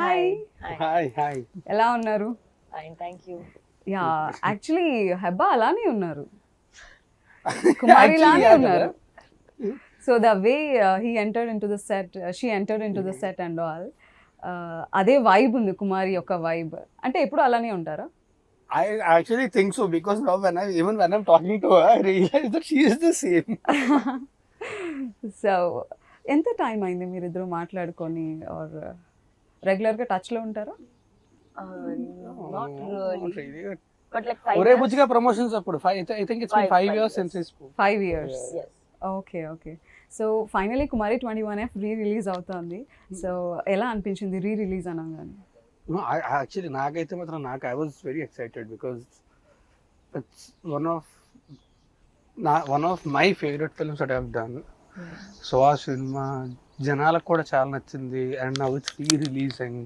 Hi. Hi ఎలా ఉన్నారు? Fine, thank you. Yeah actually Hebah అలానే ఉన్నారు, కుమారి లానే ఉన్నారు. So the way he entered in to the set, she entered in to the set and all, అదే vibe ఉంది కుమారి యొక్క వైబ్. అంటే ఎప్పుడు అలానే ఉంటారా? I actually think so because now when I'm talking to her, I realize that she is the same. So ఎంత time అయింది మీరిద్దరు మాట్లాడుకొని, ఆర్ రెగ్యులర్గా టచ్లో ఉంటారా? Not really. But like 5 ఒరే years. బుజ్జిగా ప్రమోషన్స్ అప్పుడు I think it's been 5 years since we spoke. 5 years. Yes. Okay. So finally Kumari 21F release అవుతుంది. సో ఎలా అనిపించింది రిలీజ్ అనగానే? No, I actually నాకైతే మాత్రం I was very excited because it's one of my favorite films that I've done. So ఆ cinema జనాలకు కూడా చాలా నచ్చింది and now it's releasing.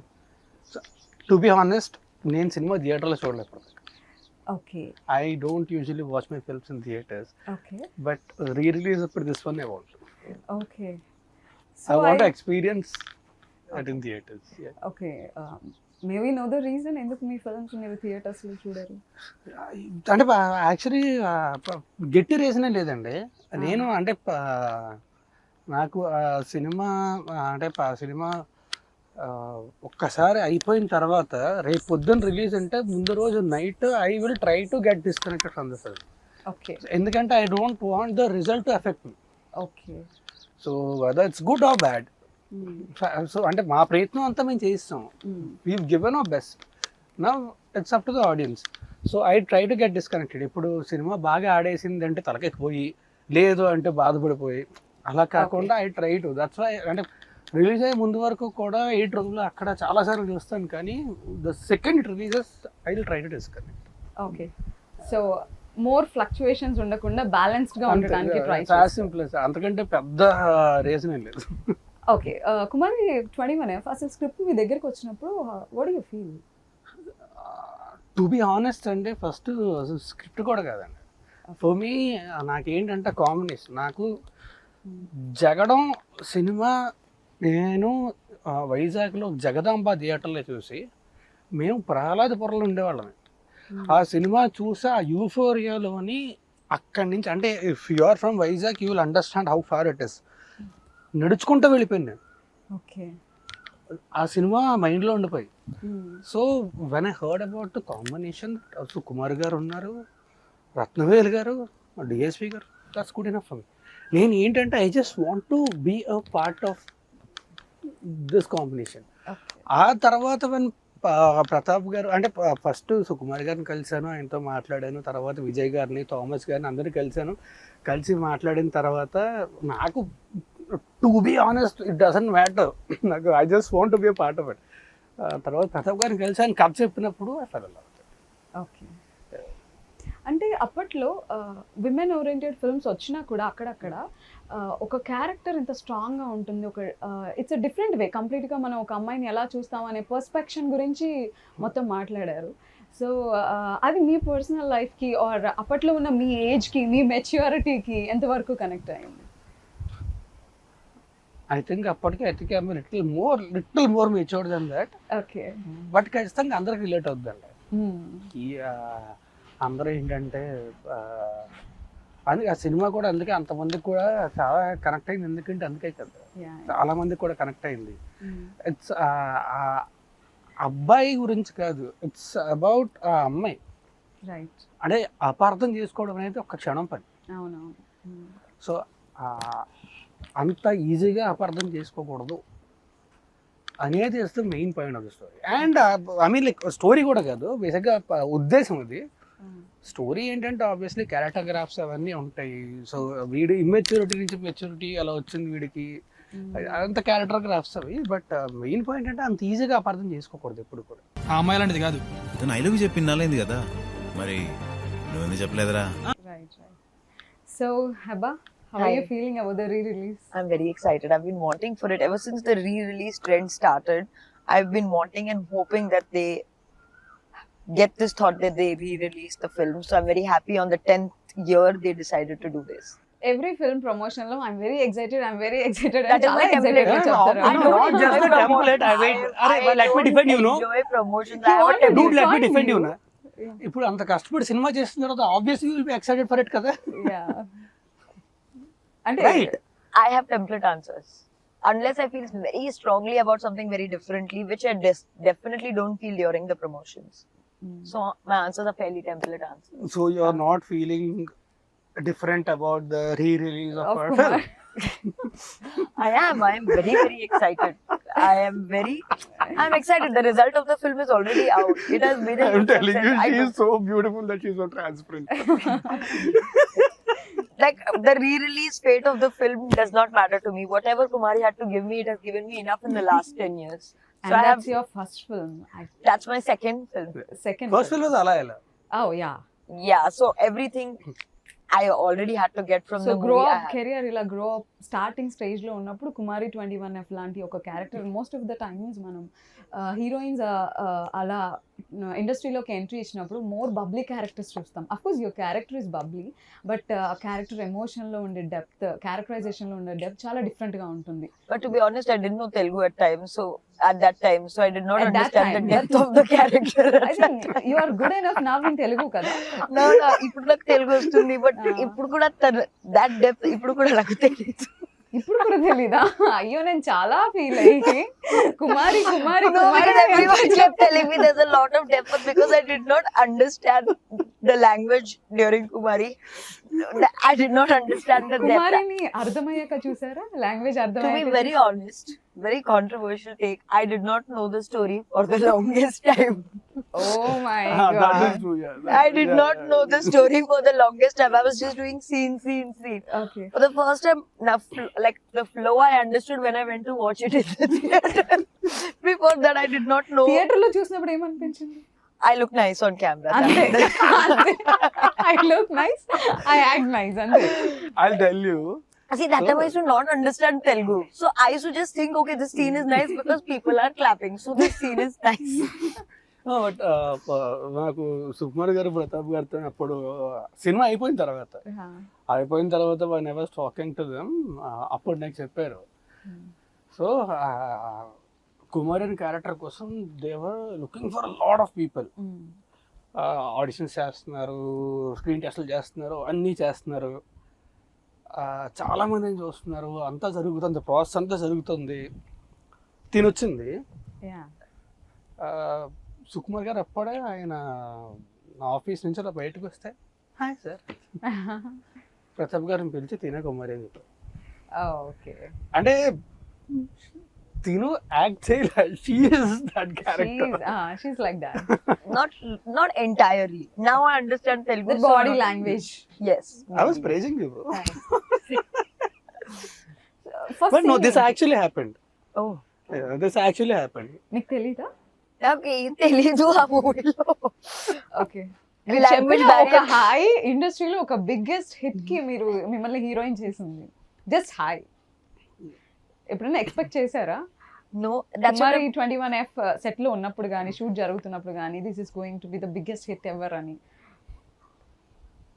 To be honest, నేను సినిమా థియేటర్లో చూడలేదు. Okay. I don't usually watch my films in theaters, okay. but re-release for this one I want. Okay. I want to experience it in theaters. Yeah. Okay. Maybe know the reason ఎందుకు మీ films మీరు థియేటర్స్లో చూడరు? అంటే actually గట్టి రీజనే లేదండి. నేను అంటే నాకు సినిమా అంటే సినిమా ఒక్కసారి అయిపోయిన తర్వాత రేపు పొద్దున్న రిలీజ్ అంటే ముందు రోజు night I will try to get disconnected from the film. Okay. ఎందుకంటే I don't want the result to effect me. Okay. So whether it's good or bad, so అంటే మా ప్రయత్నం అంతా మేము చేయిస్తాం. We given our best. Now it's up to the audience. So I try to get disconnected. ఇప్పుడు cinema బాగా ఆడేసింది అంటే తలకెక్కిపోయి, లేదు అంటే బాధపడిపోయి, అలా కాకుండా I try to. That's why అంటే రిలీజ్ అయ్యే ముందు వరకు కూడా 8 రోజులు అక్కడ చాలాసార్లు చూస్తాను, కానీ the second releases I will try to disconnect. Okay. So more fluctuations ఉండకుండా బ్యాలెన్స్డ్గా ఉండడానికి ట్రై సింపుల్. అంతకంటే పెద్ద రీజన్ ఏం లేదు. ఓకే. కుమారి 21F అసలు స్క్రిప్ట్ మీ దగ్గరికి వచ్చినప్పుడు what do you feel? To be honest అంటే ఫస్ట్ అసలు స్క్రిప్ట్ కూడా కాదండి. ఫర్ మీ నాకేంటంటే కాంబినేషన్, నాకు జగడం సినిమా నేను వైజాగ్లో జగదాంబ థియేటర్లో చూసి మేము ప్రహ్లాదపురంలో ఉండేవాళ్ళమే. ఆ సినిమా చూసి ఆ యూఫోరియాలోని అక్కడి నుంచి, అంటే if you are from Vizag you will understand how far it is. నడుచుకుంటూ వెళ్ళిపోయాను నేను. ఓకే. ఆ సినిమా మైండ్లో ఉండిపోయి. So when I heard about the combination, Sukumar garu ఉన్నారు, Rathnavel garu, DSP garu, that's good enough for me. నేను ఏంటంటే I just want to be a part of this combination. ఆ తర్వాత వెన్ ప్రతాప్ గారు, అంటే ఫస్ట్ సుకుమార్ గారిని కలిశాను, ఆయనతో మాట్లాడాను, తర్వాత విజయ్ గారిని, థామస్ గారిని అందరినీ కలిసి మాట్లాడిన తర్వాత నాకు to be honest it doesn't matter, నాకు I just want to be a part of it. తర్వాత ప్రతాప్ గారిని కలిసి ఆయన కథ చెప్పినప్పుడు I fell in love. Okay. అంటే అప్పట్లో విమెన్ ఓరియంటెడ్ ఫిల్మ్స్ వచ్చినా కూడా అక్కడక్కడ ఒక క్యారెక్టర్ ఇంత స్ట్రాంగ్గా ఉంటుంది, ఒక ఇట్స్ అ డిఫరెంట్ వే కంప్లీట్గా. మనం ఒక అమ్మాయిని ఎలా చూస్తాం అనే పర్స్పెక్షన్ గురించి మొత్తం మాట్లాడారు. సో అది మీ పర్సనల్ లైఫ్కి ఆర్ అప్పట్లో ఉన్న మీ ఏజ్కి, మీ మెచ్యూరిటీకి ఎంతవరకు కనెక్ట్ అయింది? I think little more matured than that. Okay. But ఖచ్చితంగా అందరికి రిలేట్ అవుతుందండి. అందరూ ఏంటంటే అందుకే ఆ సినిమా కూడా అందుకే అంతమందికి కూడా చాలా కనెక్ట్ అయింది. ఎందుకంటే అందుకే కదా చాలా మందికి కూడా కనెక్ట్ అయింది. ఇట్స్ అబ్బాయి గురించి కాదు, ఇట్స్ అబౌట్ ఆ అమ్మాయి. రైట్. అంటే అపార్థం చేసుకోవడం అనేది ఒక క్షణం పని. అవునవును. సో అంత ఈజీగా అపార్థం చేసుకోకూడదు అనేది is the main point of the story. And I mean like story కూడా కాదు, బేసిక్గా ఉద్దేశం అది. స్టోరీ ఏంటంటే ఆబ్వియస్లీ క్యారెక్టర్ గ్రాఫ్స్ అవన్నీ ఉంటాయి. సో వీడి ఇమ్మెచ్యూరిటీ నుంచి మెచ్యూరిటీ అలా వచ్చింది వీడికి, అంత క్యారెక్టర్ గ్రాఫ్స్ అవి. బట్ మెయిన్ పాయింట్ అంటే అంత ఈజీగా అపార్థం చేసుకోకూడదు ఎప్పుడు కూడా. ఆ అమ్మాయి లాంటిది కాదు. తను ఐ లవ్ యూ చెప్పి నాలైంది కదా, మరి నువ్వెందుకు చెప్పలేదురా? Right. So Heba, how are you feeling about the re-release? I'm very excited. I've been wanting for it ever since the re-release trend started. I've been wanting and hoping that they get this thought that they re-release the film. So I'm very happy on the 10th year they decided to do this. Every film promotion లో I'm very excited That is my template. చెప్తారు. I don't Not just enjoy the template, I wait. Arey, let me defend you, no? enjoy promotions. You I have a want to template. Dude, let me define defend you, you. na. ఇప్పుడు అంత కష్టపడి cinema చేసిన తర్వాత obviously will be excited for it కదా. Yeah. అంటే Right. I have template answers. Unless I feel very strongly about something very differently, which I definitely don't feel during the promotions. So my answers are fairly template answers. So you are not feeling different about the re-release of Of our Kumar. film. I am very, very excited. I'm excited. The result of the film is already out. It has been. I'm telling you, she is so beautiful that she's so transparent. Like the re-release fate of the film does not matter to me. Whatever Kumari had to give me, it has given me enough in the last 10 years. And So I have. that's your first film. That's my second film. Second. First film was అలా ఎలా. Oh yeah. Yeah. So everything I already had to get from so the grow movie. I up had. Career ఇలా grow up starting stage లో ఉన్నప్పుడు Kumari 21F లాంటి ఒక character most of the times మనం heroines అలా ఇండస్ట్రీలోకి ఎంట్రీ ఇచ్చినప్పుడు more bubbly characters చూస్తాం. Of course your character is bubbly, but ఆ క్యారెక్టర్ ఎమోషన్లో ఉండే డెప్త్, క్యారెక్టరైజేషన్లో ఉండే డెప్త్ చాలా డిఫరెంట్గా ఉంటుంది. But to be honest, I didn't know Telugu at that time, so I did not At that understand the time. depth of the character. I think you are good enough now in Telugu కదా. No, ఇప్పుడు నాకు తెలుగు వస్తుంది, but ఇప్పుడు కూడా that depth ఇప్పుడు కూడా నాకు తెలియదు. ఇప్పుడు కూడా తెలీదా? అయ్యో నేను చాలా ఫీల్ అయ్యి కుమారి కుమారి No, because Kumari everyone kept telling me there's a lot of depth, but because I did not understand the language during Kumari, I did not understand the depth. కుమారిని అర్థమయ్యాక చూసారా? Language To be అర్థమయ్యాక very honest, very controversial take, I did not know the story for the longest time. Oh my That god. is true, yeah. I did not know the story for the longest time. I was just doing scene. Okay. For the first time, like the flow I understood when I went to watch it in the theater. Before that, I did not know. Theatre లో చూసినప్పుడు ఏమనిపించింది? I look nice on camera. అంతే. I look nice, I act nice అంతే. I'll tell you. See, that time I used to not understand Telugu. So I used to just think, okay, this scene is nice because people are clapping. So this scene is nice. But నాకు సుకుమార్ గారు ప్రతాప్ గారితో అప్పుడు cinema అయిపోయిన తర్వాత one I was talking to them, అప్పుడు నాకు చెప్పారు. So Kumar అనే క్యారెక్టర్ కోసం they were looking for lot of people. Auditions చేస్తున్నారు, స్క్రీన్ టెస్ట్లు చేస్తున్నారు, అన్నీ చేస్తున్నారు, చాలా మందిని చూస్తున్నారు, అంతా జరుగుతుంది, ప్రాసెస్ అంతా జరుగుతుంది. తినొచ్చింది సుకుమార్ గారు అప్పుడే ఆయన నా ఆఫీస్ నుంచి అలా బయటకు వస్తే, హాయ్ సార్ ప్రతాప్ గారిని పిలిచి తినే కుమారి అని చెప్పారు. ఓకే. అంటే తిను యాక్ట్ చేయాలి, she is that character. She's like that. Not entirely. Now I understand Telugu. The so body not- language. Yes. I was praising you, bro. First But no, scene this ఏంటి? actually happened. Oh. Yeah, this actually happened. నీకు తెలీదా? Okay, తెలీదు ఆ మూవీలో. Okay. Language ఒక barrier. Hi ఇండస్ట్రీలో ఒక biggest hit కి మీరు మిమ్మల్ని హీరోయిన్ చేసింది. Just hi. ఎప్పుడైనా ఎక్స్పెక్ట్ చేశారా? No, that's what మరి 21F సెట్ లో ఉన్నప్పుడు కానీ షూట్ జరుగుతున్నప్పుడు కానీ this is going to be the biggest hit ever అని?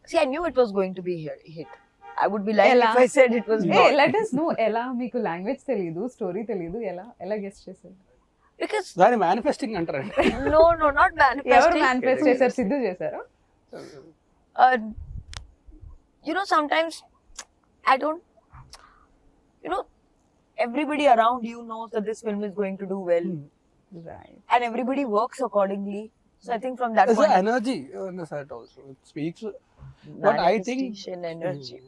See, I knew it was going to be hit. I would be lying Ella. if I said it was A not. Let us know ఎలా మీకు language తెలీదు, story తెలీదు, ఎలా guest చేశారు? Because దాని manifesting అంటారండి. no, not ఎవరు manifesting. Manifest చేశారు? సిద్ధు చేశారా? You know, sometimes I don't. You know, everybody around you knows that this film is going to do well, Right. and everybody works accordingly. So I think from that There's point, an energy on the set also. It speaks. But I think manifestation energy.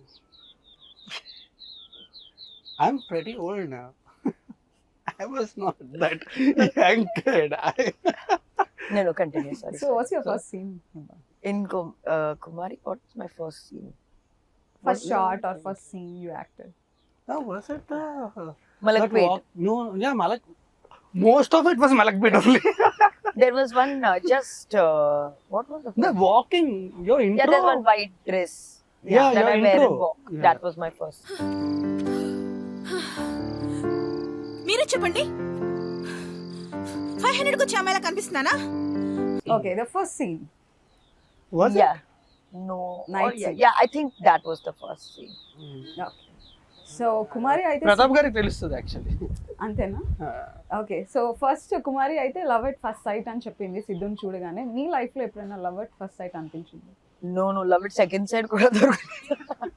I'm pretty old now. I was not that young kid. No, continue. Sorry. So what's your first scene? In Kumari, what's my first scene? First shot or first scene you acted? Oh, was it Malakpet. No, yeah, Malak. Most of it was Malakpet only. There was one what was the The first? walking, your intro. Yeah, there's one white dress. Yeah, that your I wear intro. and walk. Yeah. That was my first. మీరే చెప్పండి, 500 కు అమ్మాయిలా కనిపిస్తున్నానా? Okay, the first scene. Was Yeah. No. Night Or yeah, scene. yeah, I think that was the first scene. So Kumari అయితే ప్రతాప్ గారికి తెలుస్తుంది actually. అంతేనా? Okay, so first కుమారి అయితే love at first sight అని చెప్పింది సిద్ధుని చూడగానే. మీ లైఫ్ లో ఎప్పుడైనా లవ్ ఎట్ ఫస్ట్ సైట్ అనిపించింది? No, love it second side kuda dorukadu.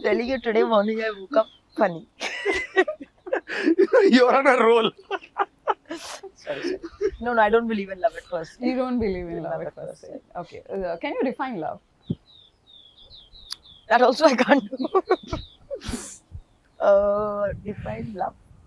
Telling you today morning I woke up funny. You're on a roll. Sorry. No, I don't believe in love at first. You don't believe in love at first sight. Okay. Can you define love? That also I can't do. Define love.